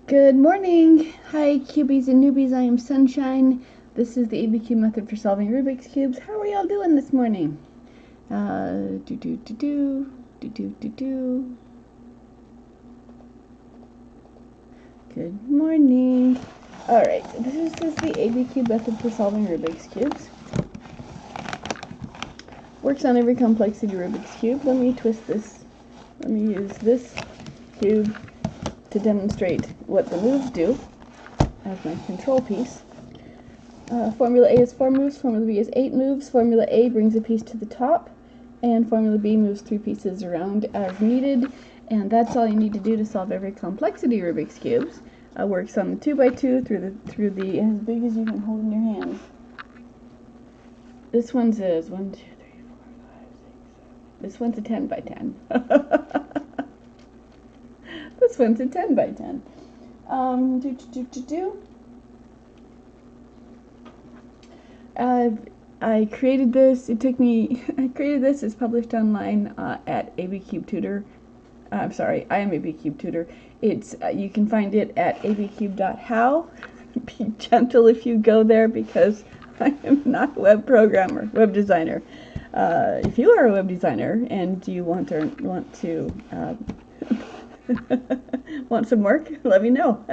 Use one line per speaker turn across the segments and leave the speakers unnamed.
Good morning! Hi, cubies and newbies, I am Sunshine. This is the ABCube method for solving Rubik's Cubes. How are y'all doing this morning? Good morning. Alright, this is the ABCube method for solving Rubik's Cubes. Works on every complexity Rubik's Cube. Let me twist this. Let me use this cube to demonstrate what the moves do as my control piece. Formula A is 4 moves, Formula B is 8 moves. Formula A brings a piece to the top, and Formula B moves 3 pieces around as needed, and that's all you need to do to solve every complexity Rubik's Cubes. Works on the 2x2 through the as big as you can hold in your hands. This one says 1, 2, 3, 4, 5, 6, 7. This one's a 10 by 10. This one's a 10 by 10. I created this. It took me. I created this. It's published online at ABCube Tutor. I'm sorry, I am ABCube Tutor. It's you can find it at abcube.how. Be gentle if you go there because I am not a web programmer, web designer. If you are a web designer and you want to want some work, let me know.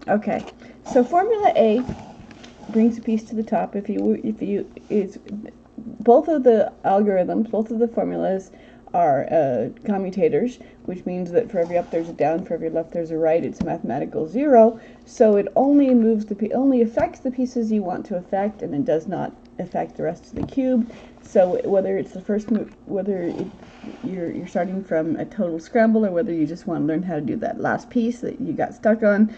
Okay, so Formula A brings a piece to the top. Both of the algorithms, both of the formulas are commutators, which means that for every up there's a down, for every left there's a right. It's a mathematical zero, so it only only affects the pieces you want to affect, and it does not affect the rest of the cube. So whether it's the first move, you're starting from a total scramble, or whether you just want to learn how to do that last piece that you got stuck on,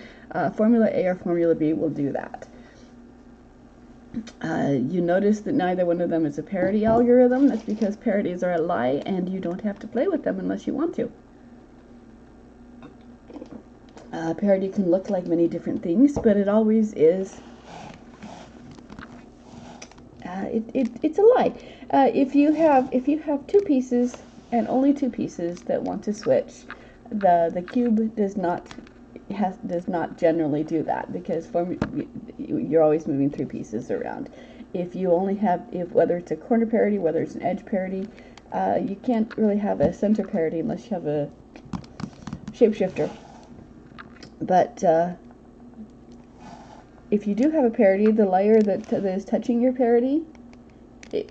Formula A or Formula B will do that. You notice that neither one of them is a parity algorithm. That's because parities are a lie, and you don't have to play with them unless you want to. Parity can look like many different things, but it always is. It's a lie. If you have 2 pieces and only 2 pieces that want to switch, the cube does not generally do that, because you're always moving 3 pieces around. If you only have, whether it's a corner parity, whether it's an edge parity, you can't really have a center parity unless you have a shapeshifter. But if you do have a parity, the layer that is touching your parity, it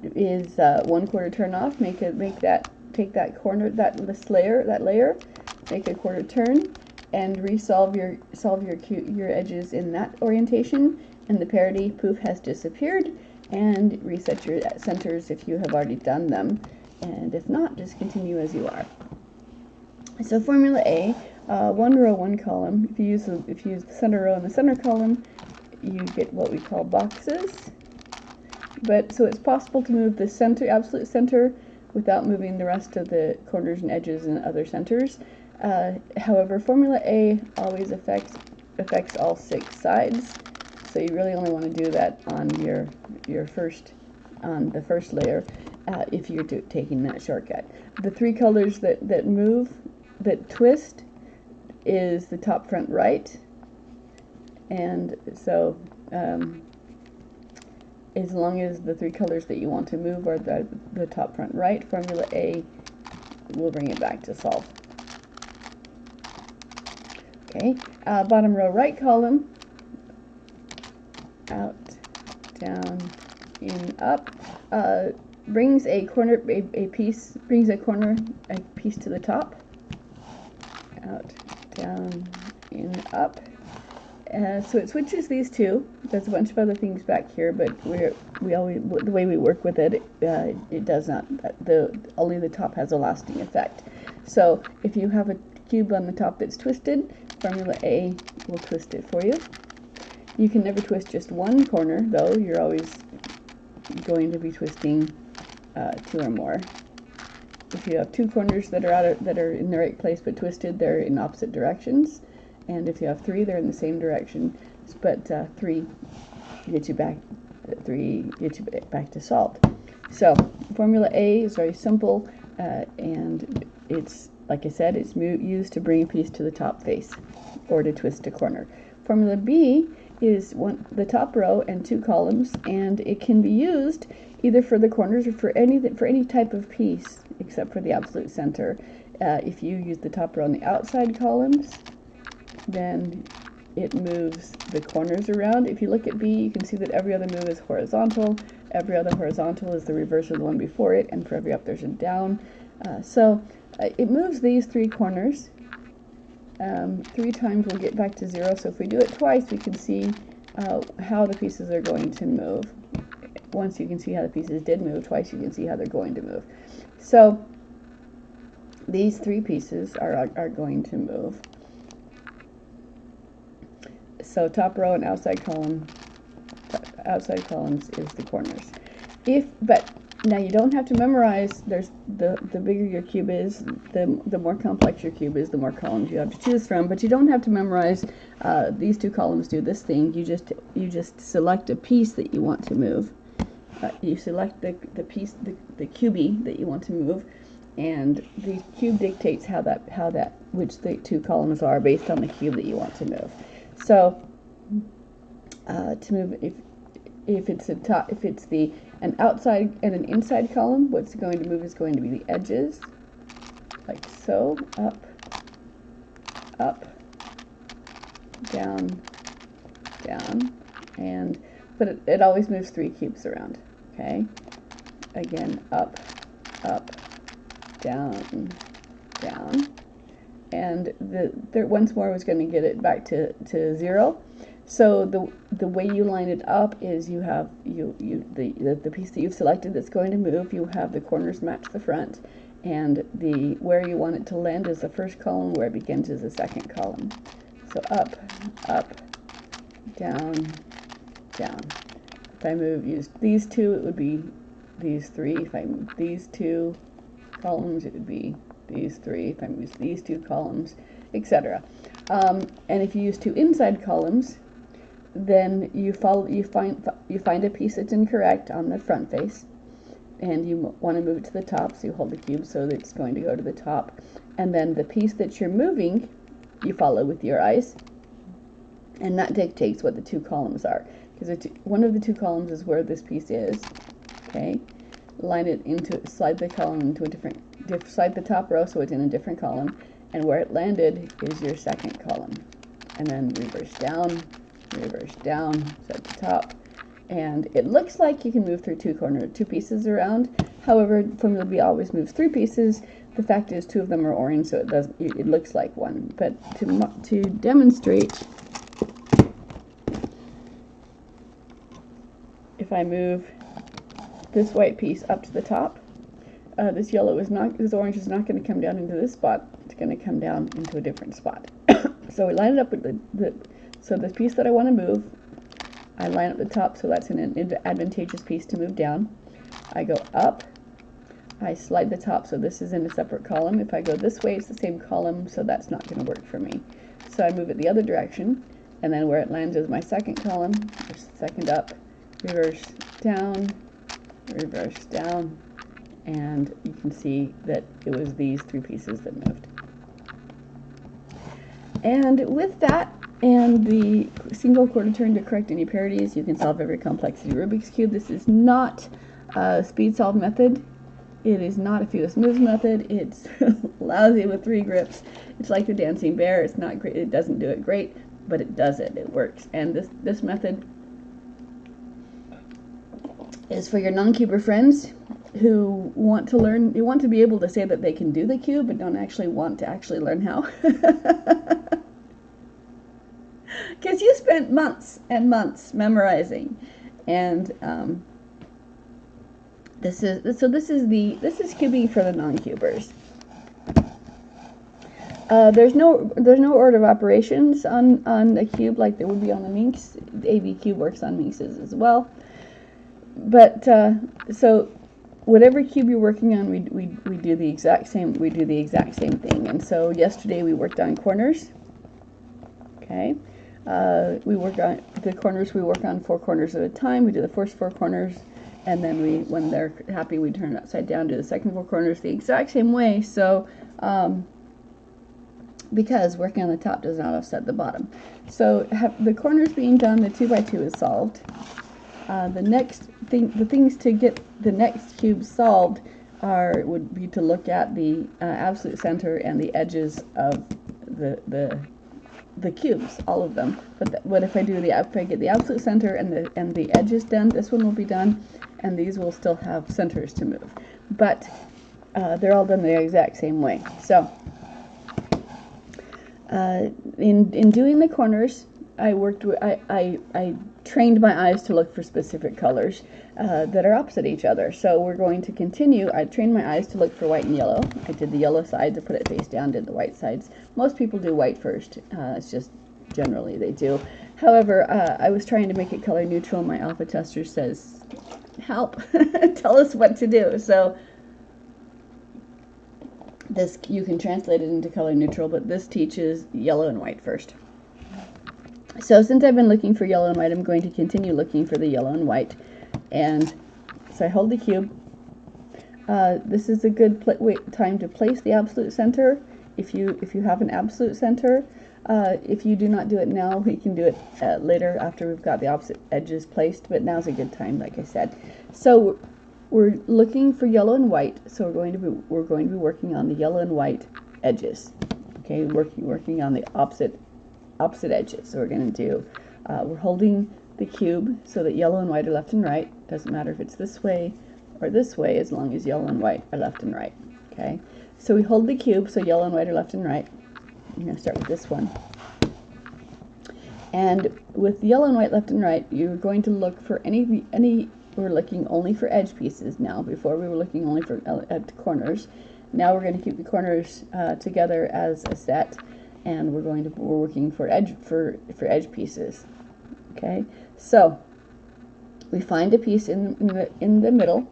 is 1/4 turn off. Take that corner, that layer, make a quarter turn, and solve your edges in that orientation, and the parity poof has disappeared, and reset your centers if you have already done them, and if not, just continue as you are. So Formula A, 1 row, 1 column. If you use the center row and the center column, you get what we call boxes. But so it's possible to move the absolute center, without moving the rest of the corners and edges and other centers. However, Formula A always affects all 6 sides, so you really only want to do that on the first layer if you're taking that shortcut. The 3 colors that twist is the top, front, right, and so as long as the 3 colors that you want to move are the top, front, right, Formula A will bring it back to solve. Okay, bottom row, right column, out, down, in, up, brings a piece to the top, out, down, in, up. So it switches these 2. There's a bunch of other things back here, but the way we work with it, it does not. Only the top has a lasting effect. So if you have a cube on the top that's twisted, Formula A will twist it for you. You can never twist just one corner, though. You're always going to be twisting 2 or more. If you have 2 corners that are in the right place but twisted, they're in opposite directions. And if you have 3, they're in the same direction. But 3 gets you back. 3 gets you back to solved. So Formula A is very simple, and it's like I said, it's used to bring a piece to the top face or to twist a corner. Formula B is the top row and 2 columns, and it can be used either for the corners or for any type of piece except for the absolute center. If you use the top row and the outside columns, then it moves the corners around. If you look at B, you can see that every other move is horizontal. Every other horizontal is the reverse of the one before it, and for every up there's a down. So it moves these 3 corners. 3 times we'll get back to 0, so if we do it twice we can see how the pieces are going to move. Once you can see how the pieces did move, twice you can see how they're going to move. So these 3 pieces are going to move. So top row and outside columns is the corners. But now you don't have to memorize. There's the bigger your cube is, the more complex your cube is, the more columns you have to choose from. But you don't have to memorize these 2 columns do this thing. You just select a piece that you want to move. You select the piece, the cubie that you want to move, and the cube dictates which the 2 columns are based on the cube that you want to move. So to move, if it's an outside and an inside column, what's going to move is going to be the edges, like so, up, down, but it always moves 3 cubes around. Okay, again, up, down, and once more was going to get it back to 0. So the way you line it up is you have the piece that you've selected that's going to move. You have the corners match the front, and where you want it to land is the first column. Where it begins is the second column. So up, down. If I use these 2, it would be these 3. If I move these 2 columns, it would be these 3. If I use these 2 columns, etc. And if you use 2 inside columns, then you find a piece that's incorrect on the front face, and you want to move it to the top. So you hold the cube so that it's going to go to the top, and then the piece that you're moving, you follow with your eyes, and that dictates what the 2 columns are. Because one of the 2 columns is where this piece is. Okay, slide the column into slide the top row so it's in a different column, and where it landed is your second column, and then reverse down, so at the top, and it looks like you can move through 2 pieces around. However, Formula B always moves 3 pieces. The fact is 2 of them are orange, so it looks like 1. But to demonstrate, if I move this white piece up to the top, this orange is not going to come down into this spot. It's going to come down into a different spot. So we line it up with so the piece that I want to move, I line up the top so that's an advantageous piece to move down. I go up, I slide the top so this is in a separate column. If I go this way, it's the same column, so that's not going to work for me. So I move it the other direction, and then where it lands is my second column, second up, reverse down, and you can see that it was these 3 pieces that moved. And with that, and the single quarter turn to correct any parities, you can solve every complexity Rubik's Cube. This is not a speed solve method. It is not a fewest moves method. It's lousy with 3 grips. It's like the dancing bear. It's not great. It doesn't do it great, but it does it. It works. And this method is for your non-cuber friends who want to learn. You want to be able to say that they can do the cube, but don't actually want to actually learn how. Because you spent months and months memorizing, and this is cubing for the non-cubers. There's no order of operations on a cube like there would be on the Minx. The ABCube works on Minxes as well. But so whatever cube you're working on, we do the exact same. We do the exact same thing. And so yesterday we worked on corners. Okay. We work on the corners. We work on 4 corners at a time. We do the first 4 corners, and then when they're happy, we turn it upside down, do the second 4 corners the exact same way. So because working on the top does not offset the bottom. So the corners being done, the 2x2 is solved. The things to get the next cube solved would be to look at the absolute center and the edges of the cubes, all of them. But if I get the absolute center and the edges done, this one will be done, and these will still have centers to move. But they're all done the exact same way. So in doing the corners, I trained my eyes to look for specific colors that are opposite each other. So we're going to continue. I trained my eyes to look for white and yellow. I did the yellow sides, I put it face down, did the white sides. Most people do white first. It's just generally they do. However, I was trying to make it color neutral. My alpha tester says, help, tell us what to do. So this, you can translate it into color neutral, but this teaches yellow and white first. So since I've been looking for yellow and white, I'm going to continue looking for the yellow and white. And so I hold the cube. This is a good time to place the absolute center. If you have an absolute center, if you do not do it now, we can do it later after we've got the opposite edges placed. But now's a good time, like I said. So we're looking for yellow and white. So we're going to be working on the yellow and white edges. Okay, working on the opposite edges. So we're going to do, we're holding the cube so that yellow and white are left and right. Doesn't matter if it's this way or this way, as long as yellow and white are left and right. Okay, so we hold the cube so yellow and white are left and right. I'm going to start with this one. And with yellow and white left and right, you're going to look for we're looking only for edge pieces now. Before we were looking only for at corners. Now we're going to keep the corners together as a set, and we're working for edge pieces. Okay, so we find a piece in the middle,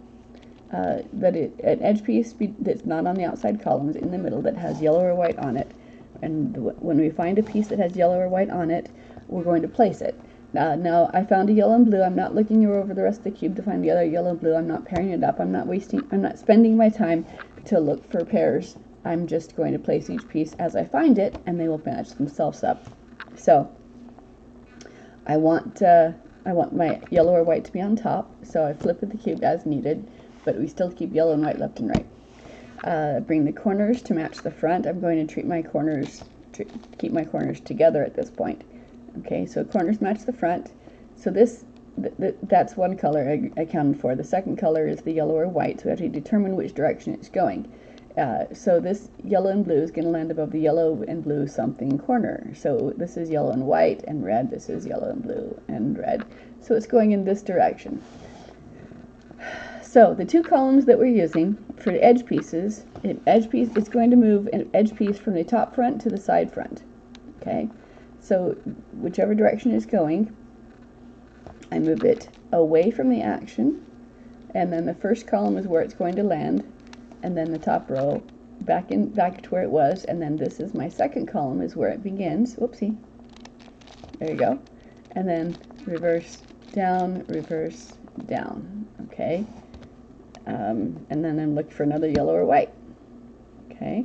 an edge piece that's not on the outside columns, in the middle, that has yellow or white on it. And when we find a piece that has yellow or white on it, we're going to place it. Now I found a yellow and blue. I'm not looking over the rest of the cube to find the other yellow and blue. I'm not pairing it up. I'm not spending my time to look for pairs. I'm just going to place each piece as I find it, and they will match themselves up. So I want my yellow or white to be on top, so I flip the cube as needed, but we still keep yellow and white left and right. Bring the corners to match the front. I'm going to keep my corners together at this point. Okay, so corners match the front. So that's one color I accounted for. The second color is the yellow or white, so we have to determine which direction it's going. So this yellow and blue is going to land above the yellow and blue something corner. So this is yellow and white and red. This is yellow and blue and red. So it's going in this direction. So the two columns that we're using for the edge pieces, it's going to move an edge piece from the top front to the side front. Okay, so whichever direction it's going, I move it away from the action, and then the first column is where it's going to land, and then the top row back to where it was, and then this is my second column, is where it begins. Whoopsie. There you go. And then reverse down, okay. And then I'm looking for another yellow or white. Okay.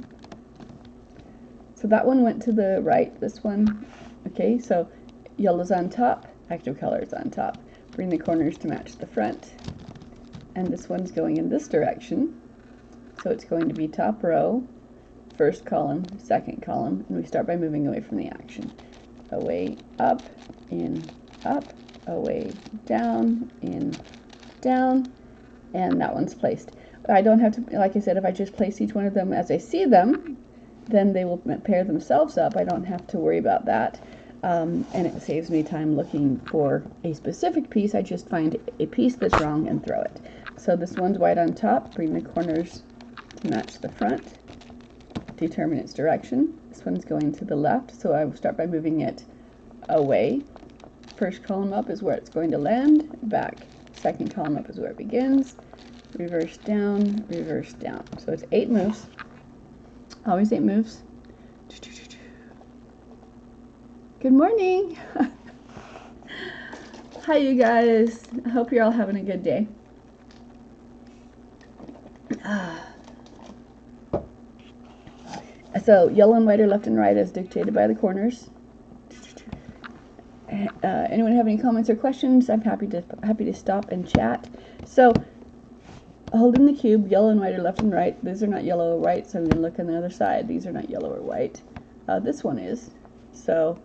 So that one went to the right, this one. Okay, so yellow's on top, active color is on top. Bring the corners to match the front. And this one's going in this direction. So it's going to be top row, first column, second column, and we start by moving away from the action. Away, up, in, up, away, down, in, down, and that one's placed. I don't have to, like I said, if I just place each one of them as I see them, then they will pair themselves up. I don't have to worry about that. And it saves me time looking for a specific piece. I just find a piece that's wrong and throw it. So this one's white on top, bring the corners to match the front, determine its direction. This one's going to the left, so I will start by moving it away. First column up is where it's going to land, back. Second column up is where it begins. Reverse down, reverse down. So it's 8 moves. Always 8 moves. Good morning. Hi, you guys. I hope you're all having a good day. So yellow and white are left and right as dictated by the corners. Anyone have any comments or questions? I'm happy to stop and chat. So holding the cube, yellow and white are left and right. These are not yellow or white, so I'm going to look on the other side. These are not yellow or white. This one is. So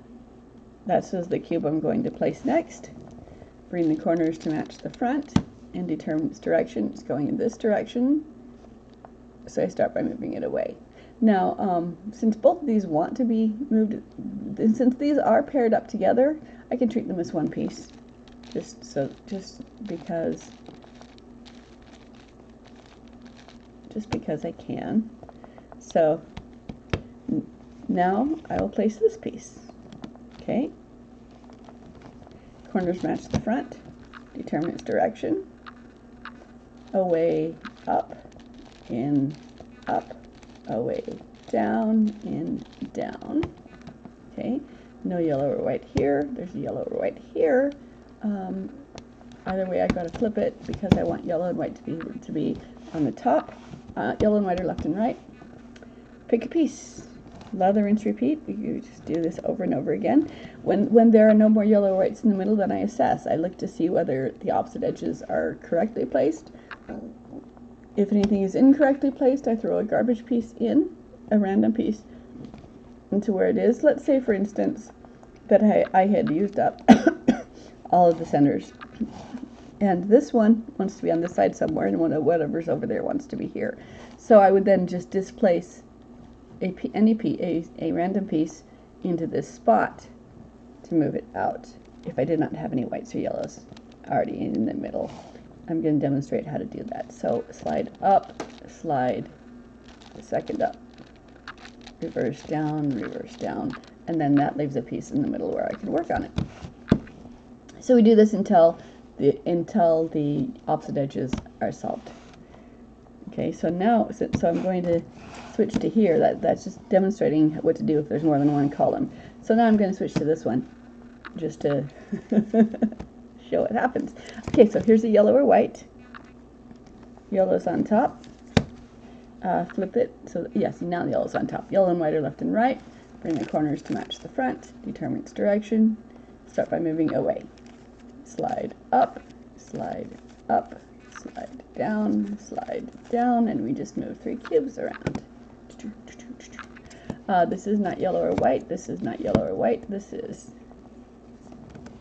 that's the cube I'm going to place next. Bring the corners to match the front and determine its direction. It's going in this direction. So I start by moving it away. Now, since both of these want to be moved, and since these are paired up together, I can treat them as one piece. Just because I can. So now I will place this piece. Okay. Corners match the front. Determine its direction. Away, up, in, up, away, down, in, down. Okay. No yellow or white here. There's a yellow or white here. Either way, I've got to flip it because I want yellow and white to be on the top. Yellow and white are left and right. Pick a piece. Lather, rinse, repeat. You just do this over and over again. When there are no more yellow or whites in the middle, then I assess. I look to see whether the opposite edges are correctly placed. If anything is incorrectly placed, I throw a garbage piece in, a random piece, into where it is. Let's say, for instance, that I had used up all of the centers. And this one wants to be on this side somewhere, and whatever's over there wants to be here. So I would then just displace a random piece into this spot to move it out if I did not have any whites or yellows already in the middle. I'm going to demonstrate how to do that. So slide up, slide, second up, reverse down, and then that leaves a piece in the middle where I can work on it. So we do this until the opposite edges are solved. Okay, so now, so I'm going to switch to here. That's just demonstrating what to do if there's more than one column. So now I'm going to switch to this one, just to show what happens. Okay, so here's a yellow or white. Yellow's on top. Flip it. So yes, now the yellow's on top. Yellow and white are left and right. Bring the corners to match the front. Determine its direction. Start by moving away. Slide up, slide up, slide down, and we just move 3 cubes around. This is not yellow or white, this is not yellow or white, this is.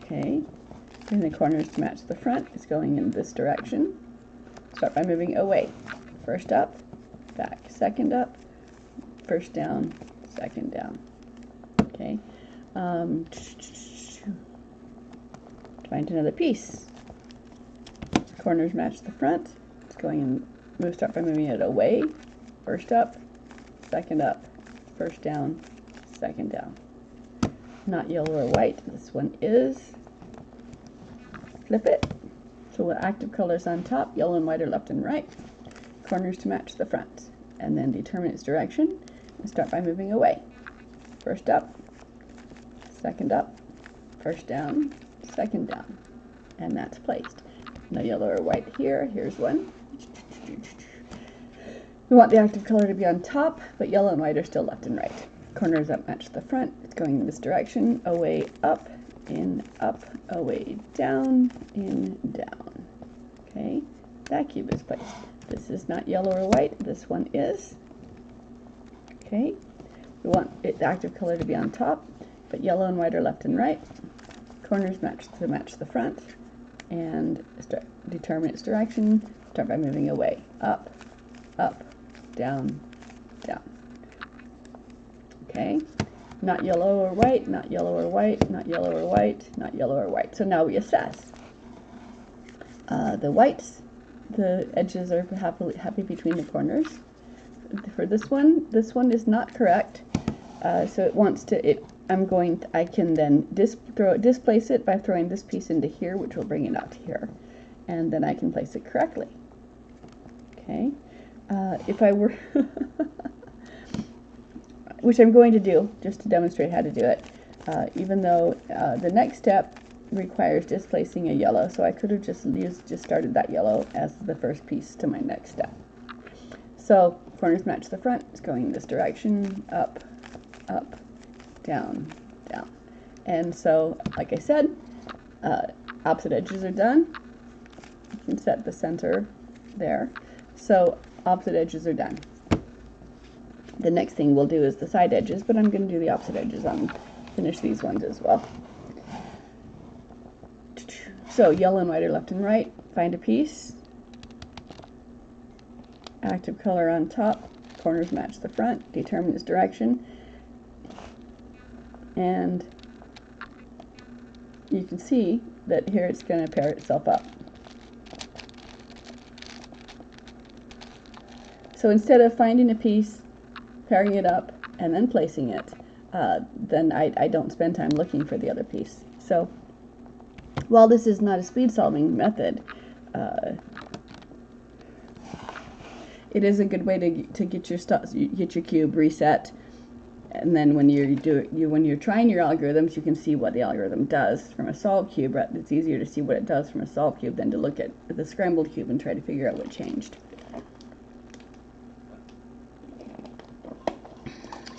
Okay, bring the corners to match the front. It's going in this direction. Start by moving away. First up, back, second up, first down, second down. Okay. Find another piece. Corners match the front. It's going in, start by moving it away. First up, first down, second down. Not yellow or white, this one is. Flip it. So with active colors on top, yellow and white are left and right. Corners to match the front. And then determine its direction and start by moving away. First up, first down, second down, and that's placed. No yellow or white here. Here's one. We want the active color to be on top, but yellow and white are still left and right. Corners that match the front. It's going in this direction. Away, up, in, up, away, down, in, down. Okay, that cube is placed. This is not yellow or white. This one is. Okay, we want the active color to be on top, but yellow and white are left and right. Corners match the front, and determine its direction. Start by moving away. Up, up, down, down. Okay, not yellow or white, not yellow or white, not yellow or white, not yellow or white. So now we assess. The whites, the edges are happy between the corners. For this one is not correct. So it wants to, I can then displace it by throwing this piece into here, which will bring it out to here. And then I can place it correctly. Okay. If I were, which I'm going to do, just to demonstrate how to do it, even though the next step requires displacing a yellow, so I could have just started that yellow as the first piece to my next step. So corners match the front. It's going this direction, up, up, down, down. And so, like I said, opposite edges are done. You can set the center there. So opposite edges are done. The next thing we'll do is the side edges, but I'm going to do the opposite edges on finish these ones as well. So yellow and white are left and right. Find a piece. Active color on top. Corners match the front. Determine its direction. And you can see that here it's going to pair itself up. So instead of finding a piece, pairing it up, and then placing it, then I don't spend time looking for the other piece. So while this is not a speed solving method, it is a good way to get your cube reset. And then when you're trying your algorithms, you can see what the algorithm does from a solved cube. It's easier to see what it does from a solved cube than to look at the scrambled cube and try to figure out what changed.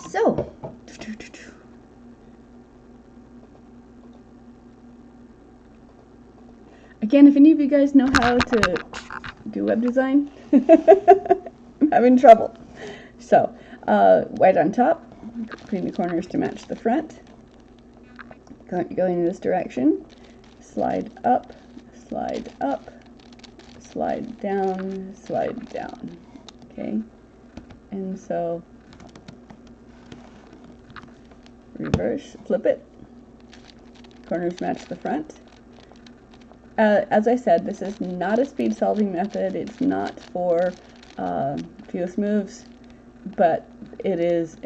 So, again, if any of you guys know how to do web design, I'm having trouble. So, white on top, putting the corners to match the front, going in this direction, slide up, slide down, okay, and so reverse, flip it, corners match the front. As I said, this is not a speed solving method. It's not for fewest moves, but it is,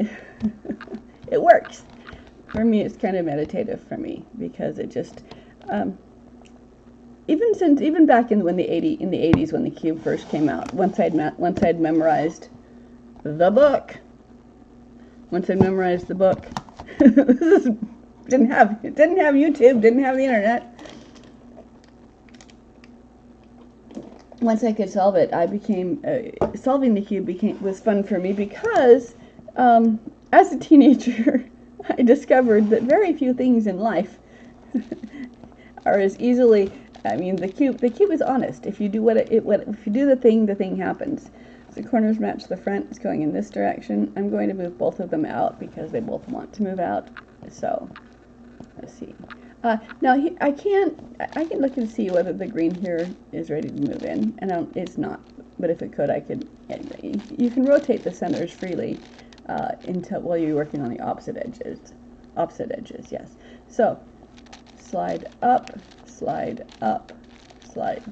it works. For me, it's kind of meditative for me, because it just, even back in the 80s when the cube first came out, once I'd memorized the book, didn't have YouTube, didn't have the internet. Once I could solve it, I became solving the cube was fun for me, because as a teenager, I discovered that very few things in life are as easily. I mean, the cube is honest. If you do if you do the thing happens. So corners match the front. It's going in this direction. I'm going to move both of them out because they both want to move out. So let's see. Now I can look and see whether the green here is ready to move in, and it's not. But if it could, I could. Anyway, you can rotate the centers freely while you're working on the opposite edges. Opposite edges, yes. So slide up, slide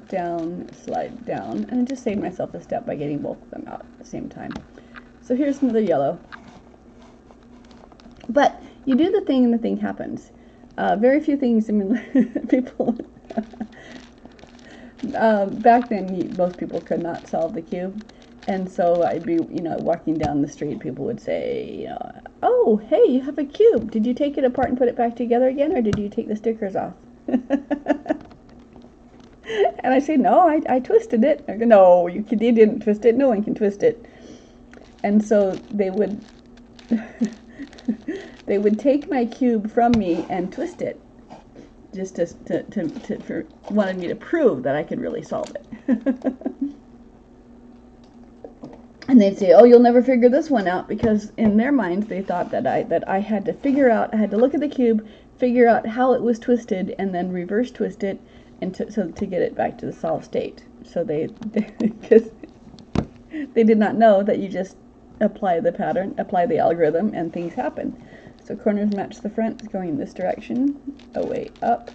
down, and I just saved myself a step by getting both of them out at the same time. So here's another yellow. But you do the thing and the thing happens. Very few things, I mean, people, back then most people could not solve the cube, and so I'd be, walking down the street, people would say, oh, hey, you have a cube. Did you take it apart and put it back together again, or did you take the stickers off? And I say, no, I twisted it. I go, no, you didn't twist it. No one can twist it. And so they would they would take my cube from me and twist it, just wanted me to prove that I could really solve it. And they'd say, oh, you'll never figure this one out, because in their minds they thought that I had to look at the cube, figure out how it was twisted, and then reverse twist it, and to get it back to the solved state. So because they did not know that you just apply the pattern, apply the algorithm, and things happen. So corners match the front. It's going in this direction, away up,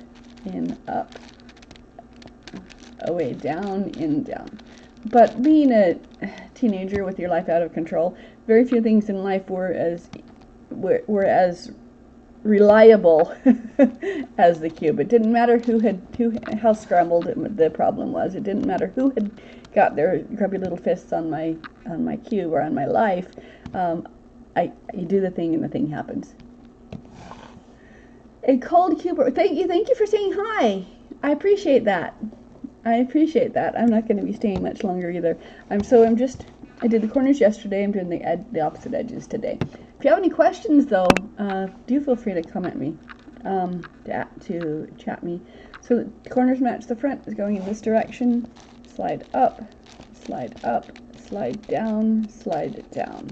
in up, away down, in down. But being a teenager with your life out of control, very few things in life were as reliable as the cube. It didn't matter how scrambled the problem was. It didn't matter who had got their grubby little fists on my cube or on my life. You do the thing and the thing happens. A cold cube. Thank you for saying hi. I appreciate that. I'm not going to be staying much longer either. I'm just I did the corners yesterday. I'm doing the opposite edges today. If you have any questions, though, do feel free to comment me, to chat me. So the corners match the front is going in this direction. Slide up, slide up, slide down, slide down.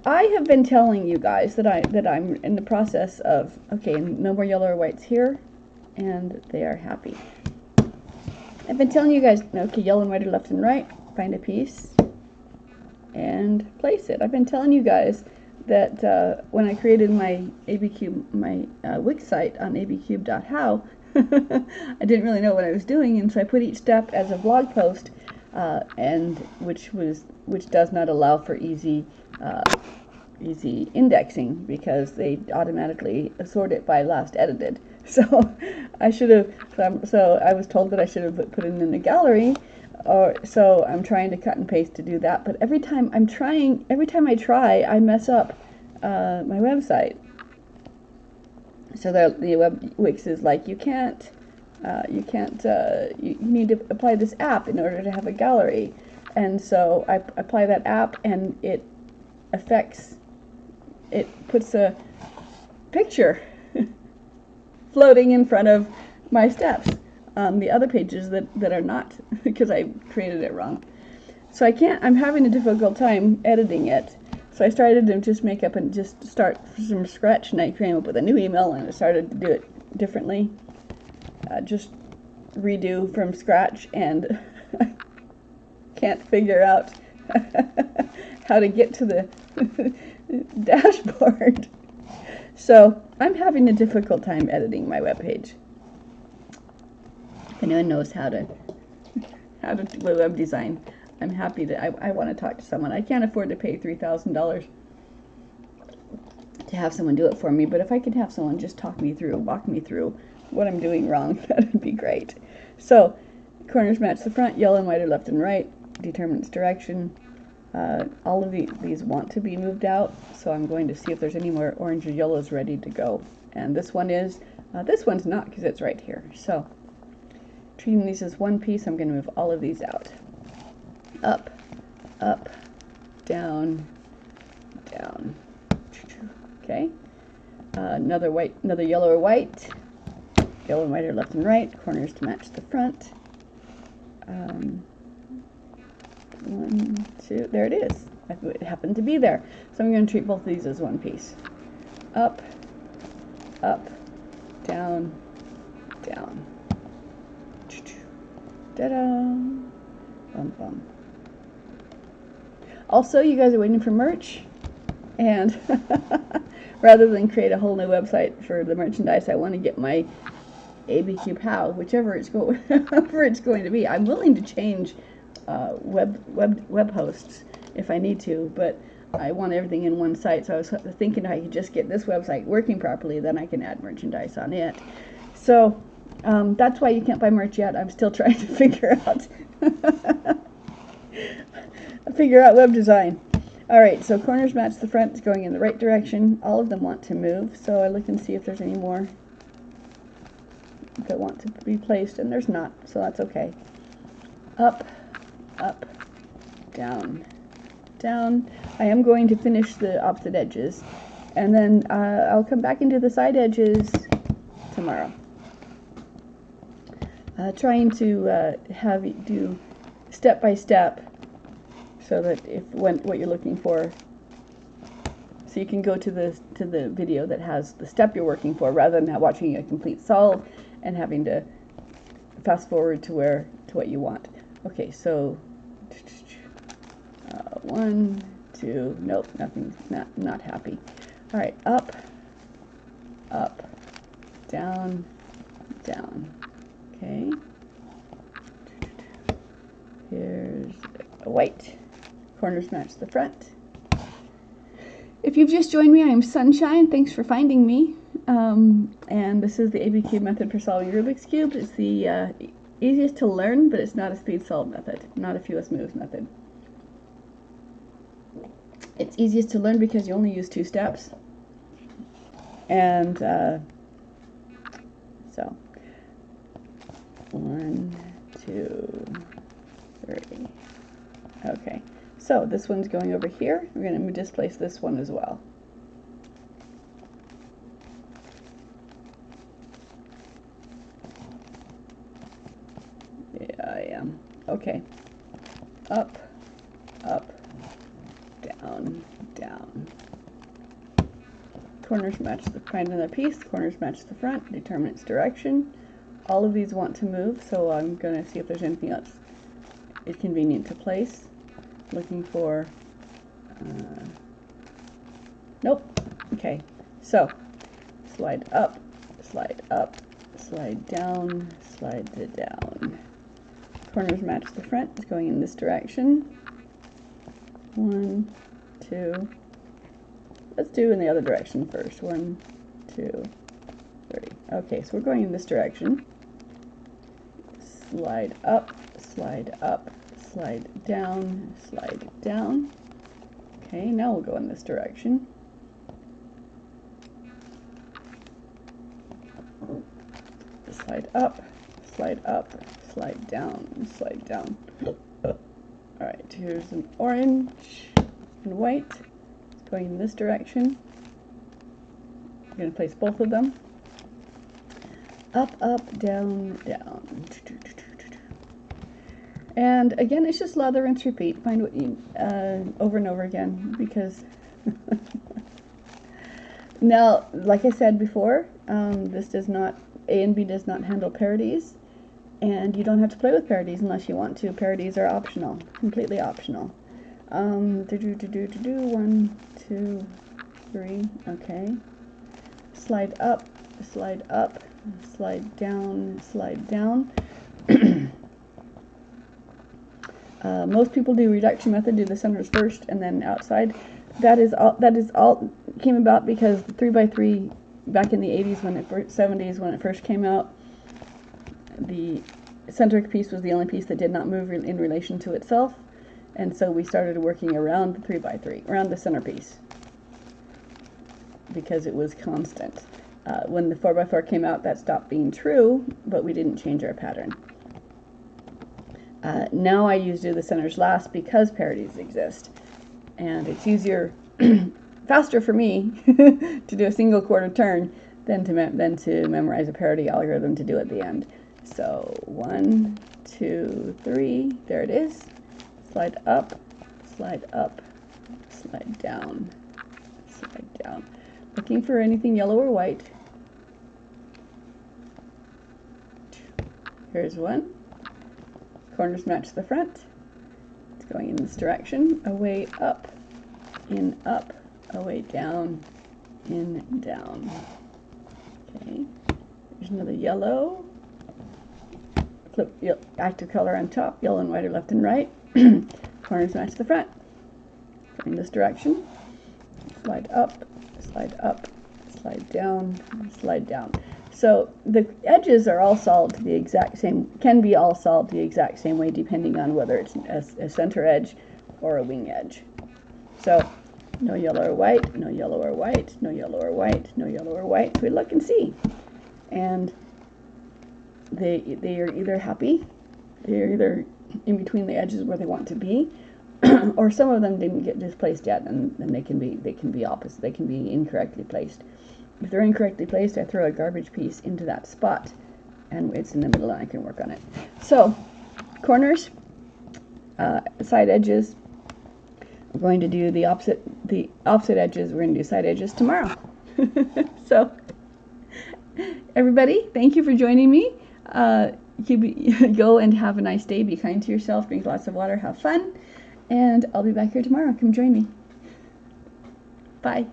I have been telling you guys that I'm in the process of, okay, no more yellow or whites here, and they are happy. I've been telling you guys, okay, yellow and white are left and right, find a piece, and place it. I've been telling you guys that when I created my ABCube, my Wix site on abcube.how, I didn't really know what I was doing, and so I put each step as a blog post, and which does not allow for easy indexing because they automatically sort it by last edited. So I should have. So I was told that I should have put it in the gallery. So I'm trying to cut and paste to do that. But every time I try, I mess up my website. So the Wix is like, you need to apply this app in order to have a gallery. And so I apply that app, and it puts a picture floating in front of my steps on the other pages that are not, because I created it wrong. So I'm having a difficult time editing it. So I started to just make up and just start from scratch, and I came up with a new email, and I started to do it differently. Just redo from scratch, and can't figure out how to get to the dashboard. So I'm having a difficult time editing my webpage. If anyone knows how to do web design, I'm happy to. I want to talk to someone. I can't afford to pay $3,000 to have someone do it for me, but if I could have someone just walk me through what I'm doing wrong, that would be great. So corners match the front, yellow and white are left and right, determine its direction. All of these want to be moved out, so I'm going to see if there's any more orange or yellows ready to go. And this one is, this one's not because it's right here. So treating these as one piece, I'm going to move all of these out. Up, up, down, down. Okay. Another yellow or white. Yellow and white are left and right. Corners to match the front. 1, 2. There it is. It happened to be there. So I'm going to treat both of these as one piece. Up, up, down, down. Ta-da! Bum, bum. Also, you guys are waiting for merch, and rather than create a whole new website for the merchandise, I want to get my ABCube How, whichever it's going to be. I'm willing to change web hosts if I need to, but I want everything in one site. So I was thinking I could just get this website working properly, then I can add merchandise on it. So that's why you can't buy merch yet. I'm still trying to figure out web design. All right, so corners match the front. It's going in the right direction. All of them want to move, so I look and see if there's any more that want to be placed, and there's not, so that's okay. Up, up, down, down. I am going to finish the opposite edges, and then I'll come back into the side edges tomorrow. Trying to have you do step by step, so that what you're looking for, so you can go to the video that has the step you're working for, rather than watching a complete solve and having to fast forward to what you want. Okay, so 1, 2, nope, nothing, not happy. All right, up, up, down, down. Okay. Here's a white. Corners match the front. If you've just joined me, I'm Sunshine. Thanks for finding me. And this is the ABCube method for solving Rubik's Cube. It's the easiest to learn, but it's not a speed solve method, not a fewest moves method. It's easiest to learn because you only use 2 steps. And so 1, 2, 3. Okay. So this one's going over here. We're going to displace this one as well. Yeah, I am. Okay. Up, up, down, down. Corners match the find another piece. Corners match the front. Determine its direction. All of these want to move, so I'm going to see if there's anything else it's convenient to place. Looking for. Nope. Okay. So slide up, slide up, slide down, slide it down. Corners match the front. It's going in this direction. 1, 2. Let's do in the other direction first. 1, 2, 3. Okay, so we're going in this direction. Slide up, slide up, slide down, slide down. Okay, now we'll go in this direction. Slide up, slide up, slide down, slide down. Alright, here's an orange and white. It's going in this direction. I'm going to place both of them. Up, up, down, down. And again, it's just lather, rinse, repeat. Find what you, over and over again, because now, like I said before, this does not, A and B does not handle parodies, and you don't have to play with parodies unless you want to. Parodies are optional, completely optional. 1, 2, 3, okay. Slide up, slide down, slide down. Most people do reduction method, do the centers first and then outside. That is all came about because the 3x3 back in the 80s, 70s, when it first came out, the center piece was the only piece that did not move in relation to itself, and so we started working around the 3x3, around the centerpiece, because it was constant. When the 4x4 came out, that stopped being true, but we didn't change our pattern. Now I usually do the centers last because parodies exist, and it's easier, faster for me to do a single quarter turn than to memorize a parody algorithm to do at the end. So 1, 2, 3, there it is. Slide up, slide down, slide down. Looking for anything yellow or white. Here's one. Corners match the front. It's going in this direction. Away up, in up, away down, in down. Okay. There's another yellow. Flip active color on top. Yellow and white are left and right. Corners match the front. Going this direction. Slide up, slide down, slide down. So the edges are all solved the exact same, can be all solved the exact same way depending on whether it's a center edge or a wing edge. So no yellow or white, no yellow or white, no yellow or white, no yellow or white. So we look and see. And they are either happy, they're either in between the edges where they want to be, or some of them didn't get displaced yet, and they can be opposite, they can be incorrectly placed. If they're incorrectly placed, I throw a garbage piece into that spot, and it's in the middle, and I can work on it. So, corners, side edges. We're going to do the opposite edges. We're going to do side edges tomorrow. So, everybody, thank you for joining me. Go and have a nice day. Be kind to yourself. Drink lots of water. Have fun. And I'll be back here tomorrow. Come join me. Bye.